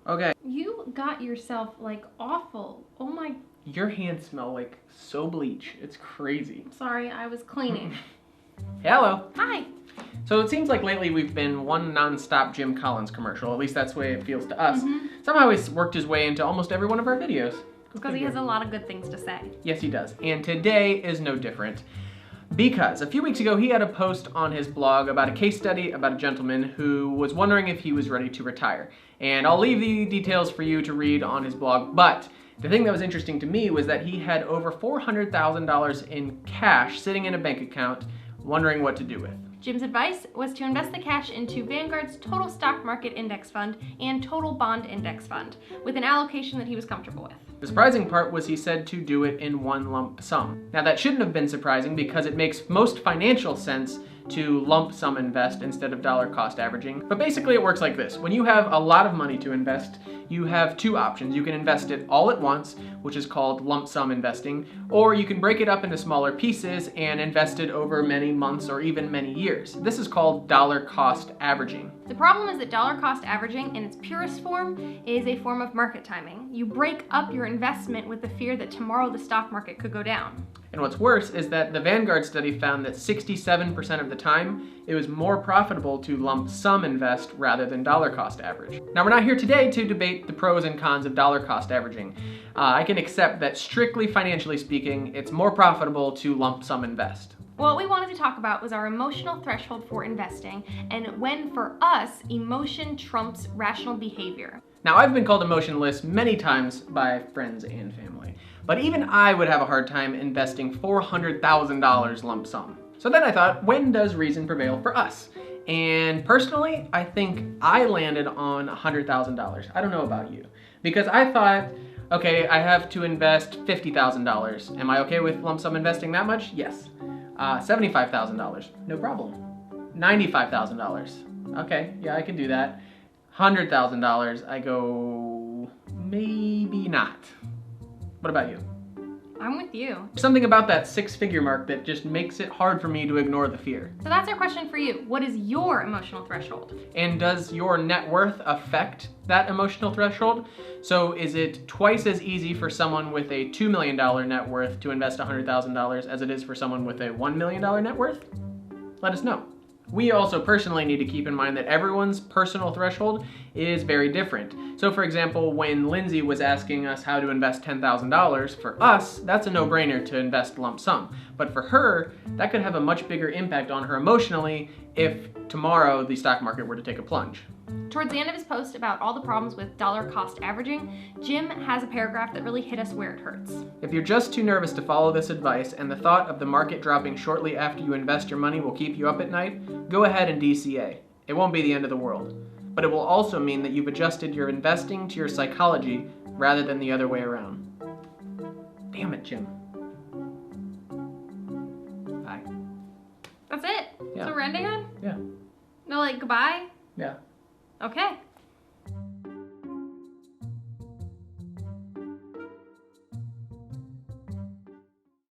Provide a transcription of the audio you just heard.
Okay. You got yourself like awful. Oh my. Your hands smell like so bleach. It's crazy. Sorry, I was cleaning. Hello. Hi. So it seems like lately we've been one non-stop Jim Collins commercial. At least that's the way it feels to us. Somehow he's worked his way into almost every one of our videos. Because he has a lot of good things to say. Yes, he does. And today is no different. Because a few weeks ago he had a post on his blog about a case study about a gentleman who was wondering if he was ready to retire. And I'll leave the details for you to read on his blog, but the thing that was interesting to me was that he had over $400,000 in cash sitting in a bank account, wondering what to do with. Jim's advice was to invest the cash into Vanguard's Total Stock Market Index Fund and Total Bond Index Fund, with an allocation that he was comfortable with. The surprising part was he said to do it in one lump sum. Now that shouldn't have been surprising because it makes most financial sense to lump sum invest instead of dollar cost averaging. But basically it works like this. When you have a lot of money to invest, you have two options. You can invest it all at once, which is called lump sum investing, or you can break it up into smaller pieces and invest it over many months or even many years. This is called dollar cost averaging. The problem is that dollar cost averaging in its purest form is a form of market timing. You break up your investment with the fear that tomorrow the stock market could go down. And what's worse is that the Vanguard study found that 67% of the time, it was more profitable to lump sum invest rather than dollar cost average. Now we're not here today to debate the pros and cons of dollar cost averaging. I can accept that strictly financially speaking, it's more profitable to lump sum invest. What we wanted to talk about was our emotional threshold for investing and when, for us, emotion trumps rational behavior. Now, I've been called emotionless many times by friends and family, but even I would have a hard time investing $400,000 lump sum. So then I thought, when does reason prevail for us? And personally, I think I landed on $100,000. I don't know about you, because I thought, okay, I have to invest $50,000. Am I okay with lump sum investing that much? Yes. $75,000, no problem. $95,000, okay, yeah, I can do that. $100,000, I go, maybe not. What about you? I'm with you. Something about that six-figure mark that just makes it hard for me to ignore the fear. So that's our question for you. What is your emotional threshold? And does your net worth affect that emotional threshold? So is it twice as easy for someone with a $2 million net worth to invest $100,000 as it is for someone with a $1 million net worth? Let us know. We also personally need to keep in mind that everyone's personal threshold is very different. So for example, when Lindsay was asking us how to invest $10,000, for us, that's a no-brainer to invest lump sum. But for her, that could have a much bigger impact on her emotionally if tomorrow the stock market were to take a plunge. Towards the end of his post about all the problems with dollar cost averaging, Jim has a paragraph that really hit us where it hurts. If you're just too nervous to follow this advice and the thought of the market dropping shortly after you invest your money will keep you up at night, go ahead and DCA. It won't be the end of the world. But it will also mean that you've adjusted your investing to your psychology rather than the other way around. Damn it, Jim. Bye. That's it? Yeah. So we're ending on? Yeah. No, like, goodbye? Yeah. Okay.